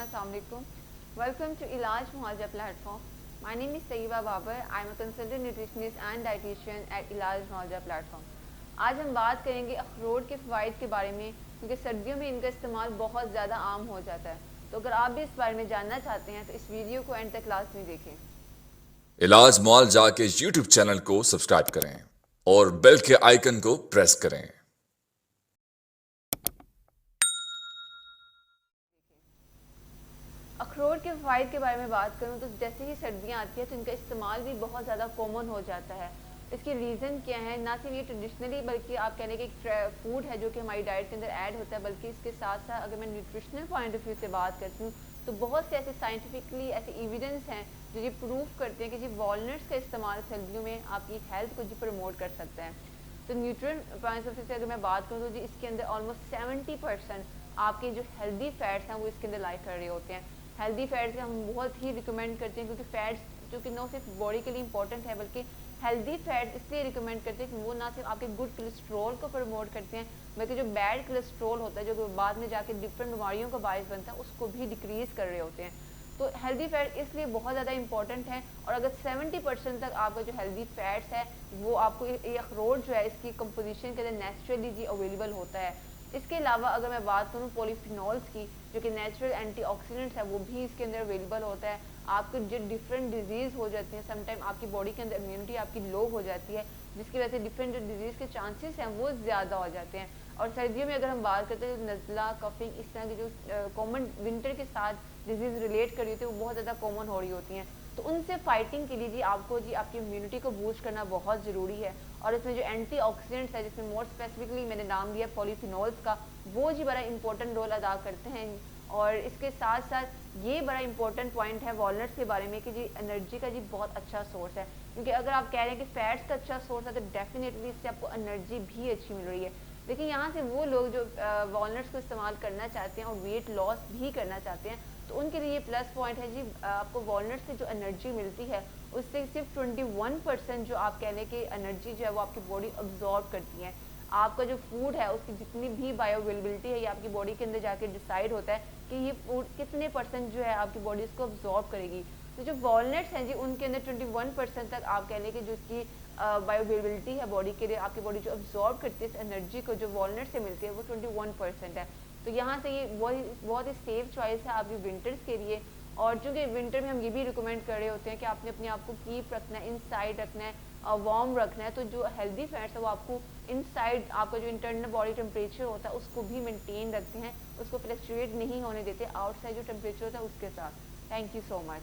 Assalamualaikum. Welcome to Ilaj Muaja platform. My name is Tayyiba Babar. I am a consultant nutritionist and dietitian at Ilaj Muaja platform. आज हम बात करेंगे अखरोट के फ़वाइद के बारे में, क्योंकि सर्दियों में इनका इस्तेमाल बहुत ज़्यादा आम हो जाता है. तो अगर आप भी इस बारे में जानना चाहते हैं तो इस वीडियो को एंड तक क्लास में देखें. इलाज मुआलजा के यूट्यूब चैनल को सब्सक्राइब करें और बेल के आइकन को प्रेस करें. अखरोट के फ़वाइद के बारे में बात करूँ तो जैसे ही सर्दियाँ आती हैं तो इनका इस्तेमाल भी बहुत ज़्यादा कॉमन हो जाता है. इसके रीज़न क्या है? ना सिर्फ ये ट्रेडिशनली बल्कि आप कहने के एक फूड है जो कि हमारी डाइट के अंदर ऐड होता है, बल्कि इसके साथ साथ अगर मैं न्यूट्रिशनल पॉइंट ऑफ व्यू से बात करती हूँ तो बहुत से ऐसे साइंटिफिकली ऐसे एविडेंस हैं जो ये प्रूव करते हैं कि जी वॉलनट्स का इस्तेमाल सर्दियों में आपकी हेल्थ को जी प्रमोट कर सकता है. तो न्यूट्रिशन पॉइंट ऑफ व्यू से अगर मैं बात करूँ तो जी इसके अंदर ऑलमोस्ट 70% आपके जो हेल्दी फैट्स हैं वो इसके अंदर लाई कर रहे होते हैं. हेल्दी फैट्स हम बहुत ही रिकमेंड करते हैं, क्योंकि फैट्स जो कि न सिर्फ बॉडी के लिए इंपॉर्टेंट है बल्कि हेल्दी फैट्स इसलिए रिकमेंड करते हैं कि वो ना सिर्फ आपके गुड कोलेस्ट्रॉल को प्रमोट करते हैं, बल्कि जो बैड कोलेस्ट्रॉल होता है जो कि बाद में जाके डिफरेंट बीमारियों का बायस बनता है उसको भी डिक्रीज़ कर रहे होते हैं. तो हेल्दी फैट इसलिए बहुत ज़्यादा इंपॉर्टेंट है. और अगर 70% तक आपका जो हेल्दी फैट्स है वो आपको ये अखरोट जो है इसकी कंपोजिशन के अंदर नेचुरली जी अवेलेबल होता है. इसके अलावा अगर मैं बात करूँ पॉलीफिनॉल्स की, जो कि नेचुरल एंटीऑक्सीडेंट्स है, वो भी इसके अंदर अवेलेबल होता है. आपको जो डिफरेंट डिजीज़ हो जाती हैं, समटाइम आपकी बॉडी के अंदर इम्यूनिटी आपकी लो हो जाती है, जिसकी वजह से डिफरेंट जो डिजीज़ के चांसेस हैं वो ज़्यादा हो जाते हैं. और सर्दियों में अगर हम बात करते हैं तो नज़ला, कफिंग, इस तरह की जो कॉमन विंटर के साथ डिजीज़ रिलेट कर रही होती है वो बहुत ज़्यादा कॉमन हो रही होती हैं. तो उनसे फाइटिंग के लिए जी आपको जी आपकी इम्यूनिटी को बूस्ट करना बहुत ज़रूरी है. और इसमें जो एंटीऑक्सीडेंट्स है, जिसमें मोर स्पेसिफिकली मैंने नाम दिया पॉलीफिनॉल्स का, वो जी बड़ा इंपॉर्टेंट रोल अदा करते हैं. और इसके साथ साथ ये बड़ा इंपॉर्टेंट पॉइंट है वॉलनट्स के बारे में कि जी एनर्जी का जी बहुत अच्छा सोर्स है. क्योंकि अगर आप कह रहे हैं कि फैट्स का अच्छा सोर्स है तो डेफिनेटली इससे आपको एनर्जी भी अच्छी मिल रही है. लेकिन यहाँ से वो लोग जो वॉलनट्स को इस्तेमाल करना चाहते हैं और वेट लॉस भी करना चाहते हैं तो उनके लिए ये प्लस पॉइंट है जी. आपको वॉलनट से जो एनर्जी मिलती है उससे सिर्फ 21% जो आप कहने की एनर्जी जो है वो आपकी बॉडी अब्जॉर्ब करती है. आपका जो फूड है उसकी जितनी भी बायोअवेलेबिलिटी है ये आपकी बॉडी के अंदर जाके डिसाइड होता है कि ये फूड कितने परसेंट जो है आपकी बॉडी इसको अब्जॉर्ब करेगी. तो जो वॉलनट्स हैं जी उनके अंदर 21% तक आप कह लें कि जो इसकी बायोअवेलेबिलिटी है बॉडी के लिए, आपकी बॉडी जो अब्जॉर्ब करती है इस एनर्जी को जो वॉलनट से मिलती है वो 21% है. तो यहाँ से ये बहुत ही सेफ चॉइस है आपकी विंटर्स के लिए. और चूँकि विंटर में हम ये भी रिकमेंड कर रहे होते हैं कि आपने अपने आप को कीप रखना है, इनसाइड रखना है, वार्म रखना है. तो जो हेल्दी फैट्स है वो आपको इनसाइड आपका जो इंटरनल बॉडी टेम्परेचर होता है उसको भी मेंटेन रखते हैं, उसको फ्लक्चुएट नहीं होने देते आउटसाइड जो टेम्परेचर होता है उसके साथ. Thank you so much.